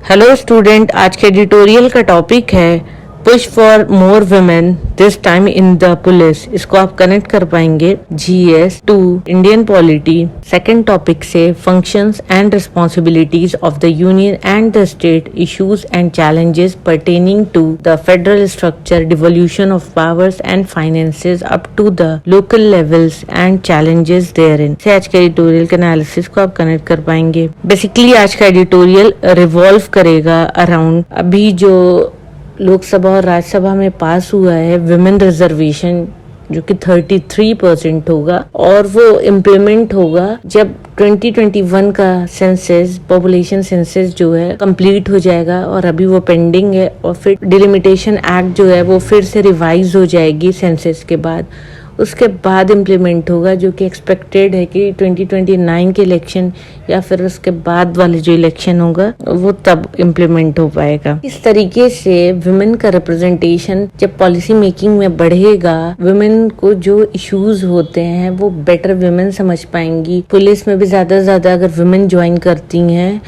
Hello student, आज के editorial का टॉपिक है push for more women this time in the police. इसको आप कनेक्ट कर पाएंगे GS two Indian polity. Second topic से functions and responsibilities of the union and the state, issues and challenges pertaining to the federal structure, devolution of powers and finances up to the local levels and challenges therein. से आज के editorial के analysis को आप connect कर पाएंगे। Basically आज का एडिटोरियल रिवॉल्व करेगा अराउंड अभी जो लोकसभा और राज्यसभा में पास हुआ है विमेन रिजर्वेशन, जो कि 33% होगा और वो इम्प्लीमेंट होगा जब 2021 का सेंसस, पॉपुलेशन सेंसस जो है कंप्लीट हो जाएगा। और अभी वो पेंडिंग है और फिर डिलिमिटेशन एक्ट जो है वो फिर से रिवाइज हो जाएगी सेंसस के बाद, उसके बाद इम्प्लीमेंट होगा, जो कि एक्सपेक्टेड है कि 2029 के इलेक्शन या फिर उसके बाद वाले जो इलेक्शन होगा वो तब इम्प्लीमेंट हो पाएगा। इस तरीके से वुमेन का रिप्रेजेंटेशन जब पॉलिसी मेकिंग में बढ़ेगा, वुमेन को जो इश्यूज होते हैं वो बेटर वुमेन समझ पाएंगी। पुलिस में भी ज्यादा से ज्यादा अगर वुमेन ज्वाइन करती हैं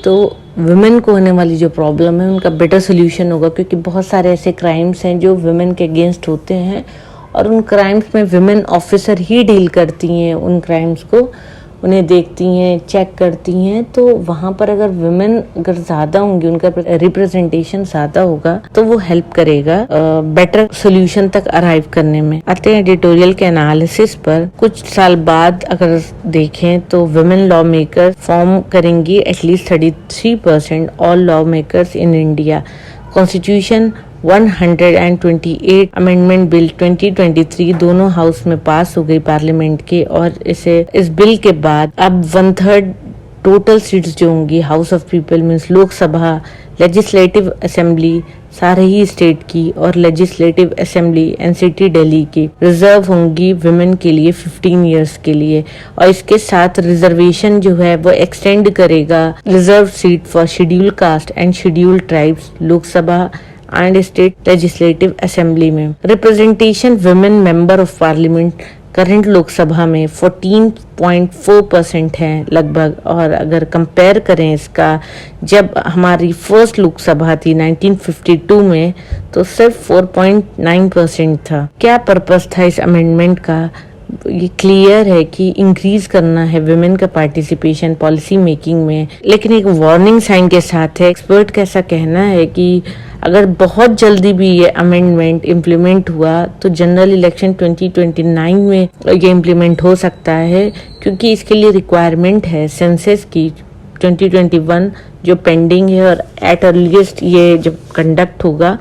तो वुमेन को होने वाली जो प्रॉब्लम है उनका बेटर सोल्यूशन होगा, क्योंकि बहुत सारे ऐसे क्राइम्स हैं जो वुमेन के अगेंस्ट होते हैं और उन क्राइम्स में विमेन ऑफिसर ही डील करती हैं, उन क्राइम्स को उन्हें देखती हैं, चेक करती हैं। तो वहाँ पर अगर विमेन अगर ज़्यादा होंगी, उनका रिप्रेजेंटेशन ज़्यादा होगा तो वो हेल्प करेगा बेटर सोल्यूशन तक अराइव करने में। आते हैं एडिटोरियल के एनालिसिस पर। कुछ साल बाद अगर देखें तो विमेन लॉ मेकर फॉर्म करेंगी at least 33% all law makers in India. Constitution 128 amendment bill 2023 दोनों हाउस में पास हो गई पार्लियामेंट के, और इस बिल के बाद अब 1/3 टोटल सीट्स जो होंगी house of people means Lok Sabha, legislative assembly सारे ही स्टेट की और लेजिस्लेटिव असेंबली एनसीटी दिल्ली की रिजर्व होंगी विमेन के लिए 15 इयर्स के लिए। और इसके साथ रिजर्वेशन जो है वो एक्सटेंड करेगा reserve seat for schedule caste and schedule tribes Lok Sabha and state legislative assembly में। Representation women member of parliament current Lok Sabha में 14.4% है लगभग, और अगर कंपेयर करें इसका जब हमारी फर्स्ट लोकसभा थी 1952 में तो सिर्फ 4.9% था। क्या पर्पस था इस अमेंडमेंट का? ये क्लियर है कि इंक्रीज करना है वुमेन का पार्टिसिपेशन पॉलिसी मेकिंग में, लेकिन एक वार्निंग साइन के साथ है। एक्सपर्ट का ऐसा कहना है कि अगर बहुत जल्दी भी ये अमेंडमेंट इम्प्लीमेंट हुआ तो जनरल इलेक्शन 2029 में ये इम्प्लीमेंट हो सकता है, क्योंकि इसके लिए रिक्वायरमेंट है सेंसस की 2021 जो पेंडिंग है, और एट अर्लीस्ट ये जब कंडक्ट होगा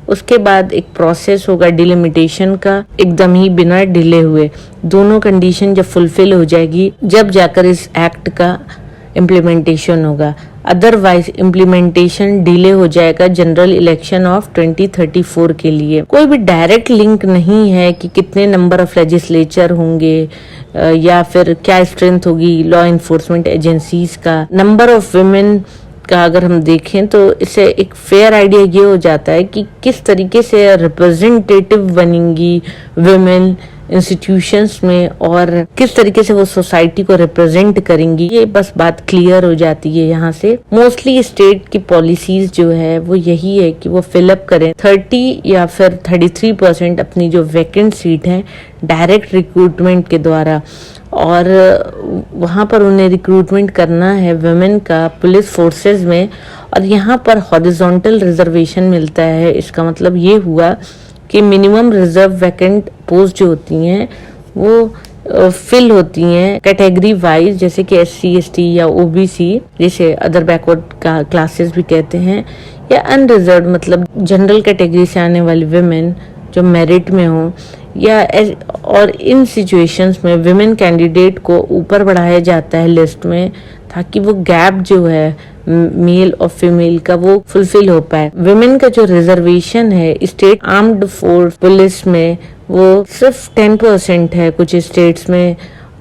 उसके बाद एक प्रोसेस होगा डिलिमिटेशन का, एकदम ही बिना डिले हुए। दोनों कंडीशन जब फुलफिल हो जाएगी जब जाकर इस एक्ट का इम्प्लीमेंटेशन होगा, अदरवाइज इम्प्लीमेंटेशन डिले हो जाएगा जनरल इलेक्शन ऑफ 2034 के लिए। कोई भी डायरेक्ट लिंक नहीं है कि कितने नंबर ऑफ लेजिस्लेचर होंगे या फिर क्या स्ट्रेंथ होगी लॉ इन्फोर्समेंट एजेंसीज का। नंबर ऑफ वुमेन का अगर हम देखें तो इससे एक फेयर आइडिया ये हो जाता है कि किस तरीके से रिप्रेजेंटेटिव बनेंगी वुमेन इंस्टीट्यूशंस में और किस तरीके से वो सोसाइटी को रिप्रेजेंट करेंगी। ये बस बात क्लियर हो जाती है यहाँ से। मोस्टली स्टेट की पॉलिसीज जो है वो यही है कि वो फिलअप करें 30 या फिर 33% अपनी जो वैकेंट सीट है डायरेक्ट रिक्रूटमेंट के द्वारा, और वहाँ पर उन्हें रिक्रूटमेंट करना है वुमेन का पुलिस फोर्सेस में। और यहाँ पर हॉरिजॉन्टल रिजर्वेशन मिलता है। इसका मतलब ये हुआ कि मिनिमम रिजर्व वैकेंट पोस्ट जो होती हैं वो फिल होती हैं कैटेगरी वाइज, जैसे कि SC ST या OBC, जिसे अदर बैकवर्ड क्लासेस भी कहते हैं, या अनरिजर्व मतलब जनरल कैटेगरी से आने वाली वुमेन जो मेरिट में हो, या और इन सिचुएशंस में विमेन कैंडिडेट को ऊपर बढ़ाया जाता है लिस्ट में, ताकि वो गैप जो है मेल और फीमेल का वो फुलफिल हो पाए। विमेन का जो रिजर्वेशन है स्टेट आर्म्ड फोर्स पुलिस में वो सिर्फ 10% है, कुछ स्टेट्स में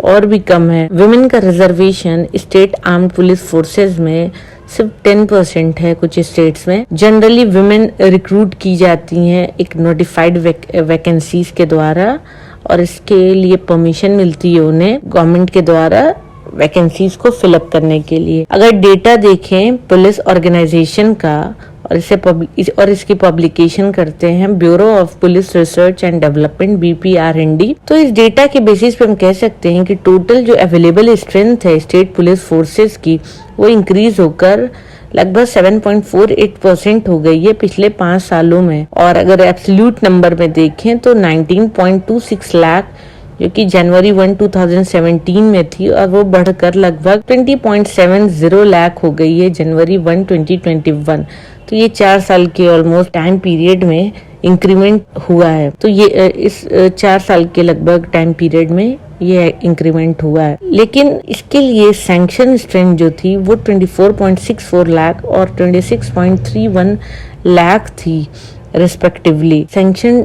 और भी कम है। विमेन का reservation state armed police forces में सिर्फ 10% है कुछ स्टेट्स में। जनरली विमेन रिक्रूट की जाती हैं एक नोटिफाइड वैकेंसीज के द्वारा, और इसके लिए परमिशन मिलती है उन्हें गवर्नमेंट के द्वारा वैकेंसीज को फिलअप करने के लिए। अगर डेटा देखें पुलिस ऑर्गेनाइजेशन का और इसकी पब्लिकेशन करते हैं bureau of police research and development BPRND, तो इस डेटा के बेसिस पे हम कह सकते हैं कि टोटल जो अवेलेबल स्ट्रेंथ है स्टेट पुलिस फोर्सेस की वो इंक्रीज होकर लगभग 7.48% हो गई है पिछले 5 सालों में। और अगर एब्सोल्यूट नंबर में देखें तो 19.26 लाख जो कि जनवरी 1, 2017 में थी और वो बढ़कर लगभग 20.70 लाख हो गई है जनवरी 1, 2021। तो ये 4 साल के ऑलमोस्ट टाइम पीरियड में इंक्रीमेंट हुआ है। तो ये इस 4 साल के लगभग टाइम पीरियड में ये इंक्रीमेंट हुआ है। लेकिन इसके लिए सैंक्शन स्ट्रेंथ जो थी वो 24.64 लाख और 26.31 लाख थी रिस्पेक्टिवली। सैंक्शन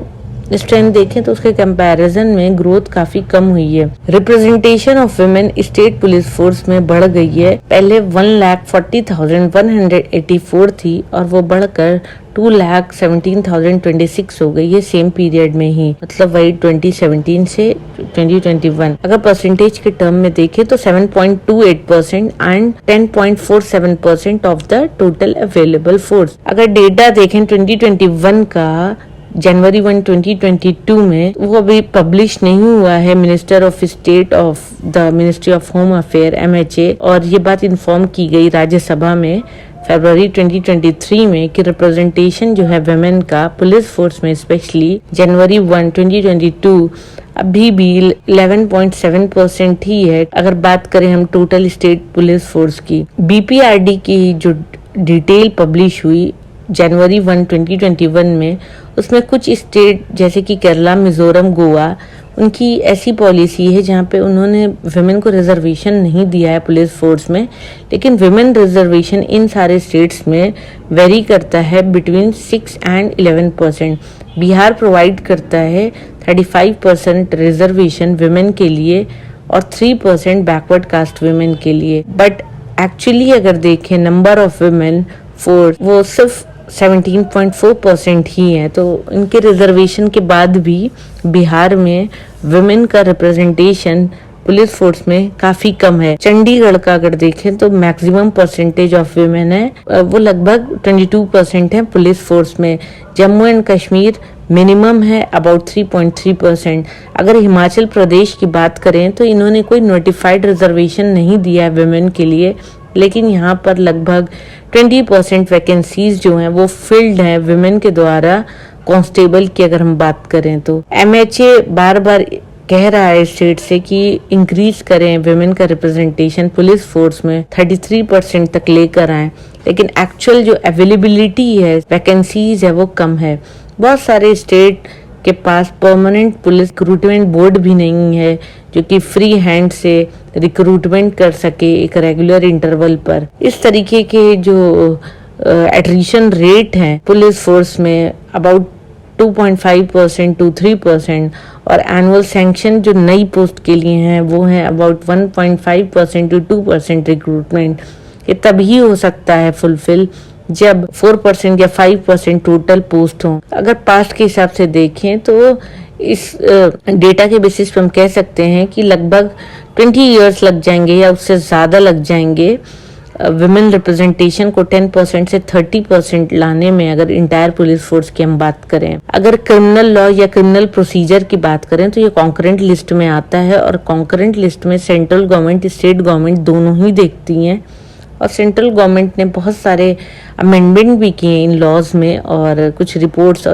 स्ट्रेंथ देखें तो उसके कंपैरिजन में ग्रोथ काफी कम हुई है। Representation of women state police force में बढ़ गई है। पहले 1,40,184 थी और वो बढ़कर 2,17,026 हो गई है सेम पीरियड में ही, मतलब वही 2017 से 2021। अगर परसेंटेज के टर्म में देखें तो 7.28% and 10.47% of the total available force. अगर डेटा देखें 2021 का जनवरी 1, 2022 में, वो अभी पब्लिश नहीं हुआ है minister of state of the ministry of home affair MHA, और ये बात इन्फॉर्म की गई राज्यसभा में फरवरी 2023 में कि रिप्रेजेंटेशन जो है वुमेन का पुलिस फोर्स में स्पेशली जनवरी 1, 2022 अभी भी 11.7% ही है। अगर बात करें हम टोटल स्टेट पुलिस फोर्स की, BPRD की जो डिटेल पब्लिश हुई जनवरी 1, 2021 में, उसमें कुछ स्टेट जैसे कि केरला, मिजोरम, गोवा, उनकी ऐसी पॉलिसी है जहाँ पे उन्होंने विमेन को रिजर्वेशन नहीं दिया है पुलिस फोर्स में। लेकिन विमेन रिजर्वेशन इन सारे स्टेट्स में वेरी करता है बिटवीन 6 एंड 11%। बिहार प्रोवाइड करता है 35% रिजर्वेशन विमेन के लिए और 3% बैकवर्ड कास्ट विमेन के लिए। बट एक्चुअली अगर देखें नंबर ऑफ विमेन फोर्स वो सिर्फ 17.4% ही है। तो इनके रिजर्वेशन के बाद भी बिहार में वुमेन का रिप्रेजेंटेशन पुलिस फोर्स में काफी कम है। चंडीगढ़ का अगर देखें तो मैक्सिमम परसेंटेज ऑफ वुमेन है, वो लगभग 22% है पुलिस फोर्स में। जम्मू एंड कश्मीर मिनिमम है अबाउट 3.3%। अगर हिमाचल प्रदेश की बात करें तो इन्होंने कोई नोटिफाइड रिजर्वेशन नहीं दिया है वुमेन के लिए, लेकिन यहाँ पर लगभग 20% वैकेंसीज जो हैं वो फिल्ड हैं विमेन के द्वारा। कांस्टेबल की अगर हम बात करें तो MHA बार बार कह रहा है स्टेट से कि इंक्रीज करें विमेन का रिप्रेजेंटेशन पुलिस फोर्स में, 33% तक लेकर आए, लेकिन एक्चुअल जो अवेलेबिलिटी है वैकेंसीज है वो कम है। बहुत सारे स्टेट के पास परमानेंट पुलिस रिक्रूटमेंट बोर्ड भी नहीं है जो कि फ्री हैंड से रिक्रूटमेंट कर सके एक रेगुलर इंटरवल पर। इस तरीके के जो एट्रिशन रेट है पुलिस फोर्स में अबाउट 2.5% to 3%, और एनुअल सैंक्शन जो नई पोस्ट के लिए हैं वो है अबाउट 1.5% to 2% रिक्रूटमेंट। ये तभी हो सकता है फुलफिल जब 4% या 5% टोटल पोस्ट हो। अगर पास्ट के हिसाब से देखें तो इस डेटा के बेसिस पे हम कह सकते हैं कि लगभग 20 इयर्स लग जाएंगे या उससे ज़्यादा लग जाएंगे विमेन रिप्रेजेंटेशन को 10% से 30% लाने में, अगर इंटायर पुलिस फोर्स की हम बात करें। अगर क्रिमिनल लॉ या क्रिमिनल प्रोसीजर की बात करें तो ये कॉन्करेंट लिस्ट में आता है, और कॉन्करेंट लिस्ट में सेंट्रल गवर्नमेंट स्टेट गवर्नमेंट दोनों ही देखती हैं, और सेंट्रल गवर्नमेंट ने बहुत सारे अमेंडमेंट भी किए इन लॉज में, और कुछ रिपोर्ट्स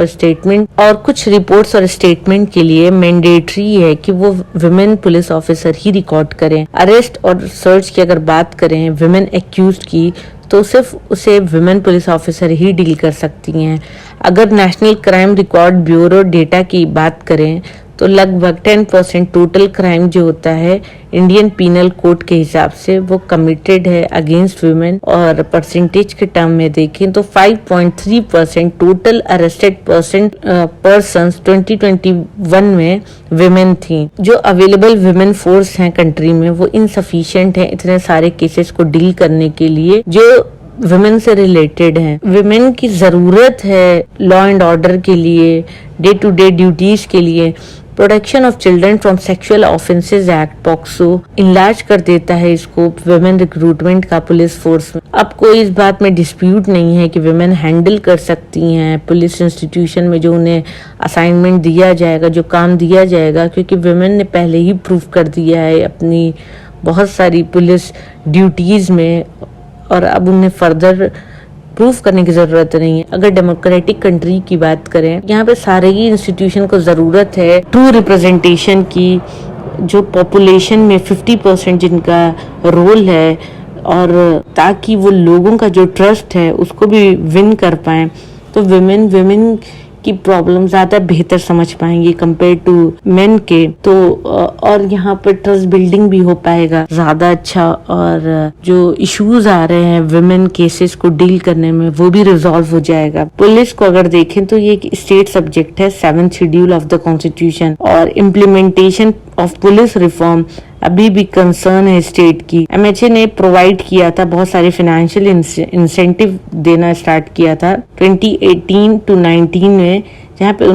और स्टेटमेंट के लिए मैंडेटरी है कि वो विमेन पुलिस ऑफिसर ही रिकॉर्ड करें। अरेस्ट और सर्च की अगर बात करें विमेन एक्यूज्ड की तो सिर्फ उसे विमेन पुलिस ऑफिसर ही डील कर सकती हैं। अगर national crime record bureau data की बात करें तो लगभग 10% टोटल क्राइम जो होता है इंडियन पीनल कोड के हिसाब से वो कमिटेड है अगेंस्ट वुमेन, और परसेंटेज के टर्म में देखें तो 5.3% टोटल अरेस्टेड पर्सन्स 2021 में विमेन थी। जो अवेलेबल विमेन फोर्स हैं कंट्री में वो इनसफिशिएंट है इतने सारे केसेस को डील करने के लिए जो विमेन से रिलेटेड हैं। विमेन की जरूरत है लॉ एंड ऑर्डर के लिए, डे टू डे ड्यूटीज के लिए, protection of children from sexual offences act POCSO enlarge कर देता है स्कोप वुमेन रिक्रूटमेंट का पुलिस फोर्स में। अब कोई इस बात में डिस्प्यूट नहीं है कि वुमेन हैंडल कर सकती हैं पुलिस इंस्टीट्यूशन में जो उन्हें असाइनमेंट दिया जाएगा, जो काम दिया जाएगा, क्योंकि वुमेन ने पहले ही प्रूव कर दिया है अपनी बहुत सारी पुलिस ड्यूटीज में और अब उन्हें फर्दर प्रूफ करने की जरूरत नहीं है। अगर डेमोक्रेटिक कंट्री की बात करें, यहाँ पे सारे ही इंस्टीट्यूशन को जरूरत है ट्रू रिप्रेजेंटेशन की, जो पॉपुलेशन में 50% जिनका रोल है, और ताकि वो लोगों का जो ट्रस्ट है उसको भी विन कर पाए। तो विमेन की प्रॉब्लम ज्यादा बेहतर समझ पाएंगे कंपेयर टू मेन के। तो और यहाँ पर ट्रस्ट बिल्डिंग भी हो पाएगा ज्यादा अच्छा, और जो इश्यूज आ रहे हैं विमेन केसेस को डील करने में वो भी रिजॉल्व हो जाएगा। पुलिस को अगर देखें तो ये एक स्टेट सब्जेक्ट है, 7th schedule of the constitution, और इम्प्लीमेंटेशन ऑफ पुलिस रिफॉर्म अभी भी कंसर्न है स्टेट की। एमएचए ने प्रोवाइड किया था, बहुत सारे फाइनेंशियल इंसेंटिव देना स्टार्ट किया था 2018 to 19 में, जहाँ पे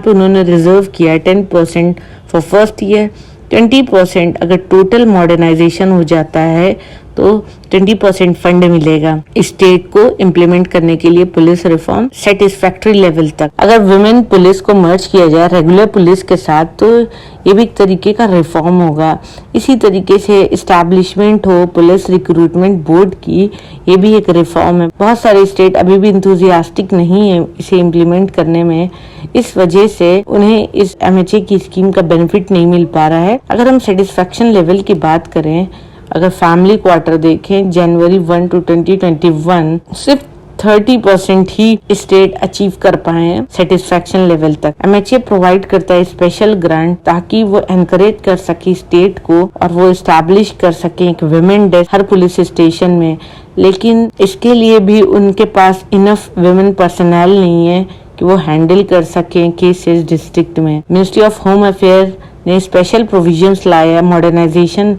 उन्होंने रिजर्व किया 10% फॉर फर्स्ट ईयर, 20% अगर टोटल मॉडर्नाइजेशन हो जाता है तो 20% फंड मिलेगा स्टेट को इम्प्लीमेंट करने के लिए पुलिस रिफॉर्म सेटिस्फैक्टरी लेवल तक। अगर वुमेन पुलिस को मर्ज किया जाए रेगुलर पुलिस के साथ तो ये भी एक तरीके का रिफॉर्म होगा। इसी तरीके से इस्टेब्लिशमेंट हो पुलिस रिक्रूटमेंट बोर्ड की, ये भी एक रिफॉर्म है। बहुत सारे स्टेट अभी भी इंथुजियास्टिक नहीं है इसे इम्प्लीमेंट करने में, इस वजह से उन्हें इस एमएचए की स्कीम का बेनिफिट नहीं मिल पा रहा है। अगर हम सेटिस्फैक्शन लेवल की बात करें, अगर फैमिली क्वार्टर देखें जनवरी 1 to 2021, सिर्फ 30% ही स्टेट अचीव कर पाए हैं सेटिस्फैक्शन लेवल तक। एमएचए प्रोवाइड करता है स्पेशल ग्रांट ताकि वो एनकरेज कर सके स्टेट को और वो एस्टैब्लिश कर सके एक वुमेन डेस्क हर पुलिस स्टेशन में, लेकिन इसके लिए भी उनके पास इनफ वुमेन पर्सनल नहीं है कि वो हैंडल कर सके केसेस डिस्ट्रिक्ट में। मिनिस्ट्री ऑफ होम अफेयर ने स्पेशल प्रोविजंस लाया मॉडर्नाइजेशन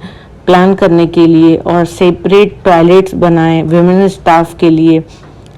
प्लान करने के लिए और सेपरेट टॉयलेट्स बनाए वुमेन स्टाफ के लिए,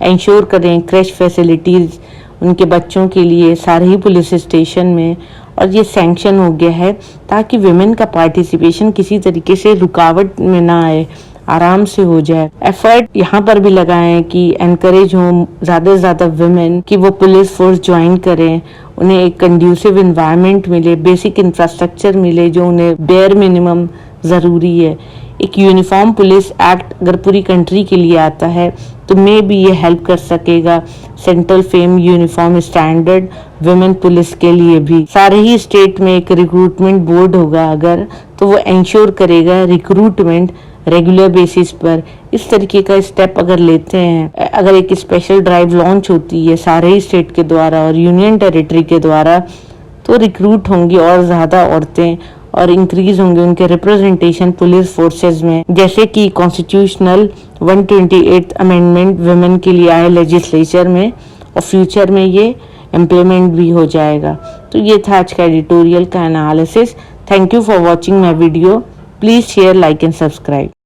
इंश्योर करें क्रैश फैसिलिटीज उनके बच्चों के लिए सारे ही पुलिस स्टेशन में, और ये सैंक्शन हो गया है ताकि वुमेन का पार्टिसिपेशन किसी तरीके से रुकावट में ना आए, आराम से हो जाए। एफर्ट यहाँ पर भी लगाएं कि एनकरेज हो ज्यादा से ज्यादा वुमेन कि वो पुलिस फोर्स ज्वाइन करें, उन्हें एक कंड्यूसिव एनवायरनमेंट मिले, बेसिक इंफ्रास्ट्रक्चर मिले जो उन्हें बेयर मिनिमम जरूरी है। एक यूनिफॉर्म पुलिस एक्ट अगर पूरी कंट्री के लिए आता है तो मे भी ये हेल्प कर सकेगा central fame uniform standard women police के लिए भी। सारे ही स्टेट में एक रिक्रूटमेंट बोर्ड होगा अगर, तो वो इंश्योर करेगा रिक्रूटमेंट रेगुलर बेसिस पर। इस तरीके का स्टेप अगर लेते हैं, अगर एक स्पेशल ड्राइव लॉन्च होती है सारे ही स्टेट के द्वारा और यूनियन टेरिटरी के द्वारा, तो रिक्रूट होंगी और ज्यादा औरतें और इंक्रीज होंगे उनके रिप्रेजेंटेशन पुलिस फोर्सेस में, जैसे कि कॉन्स्टिट्यूशनल 128th अमेंडमेंट वुमेन के लिए आए लेजिस्लेचर में, और फ्यूचर में ये इम्प्लीमेंट भी हो जाएगा। तो ये था आज का एडिटोरियल का analysis. Thank you for watching my video. Please share, like and subscribe.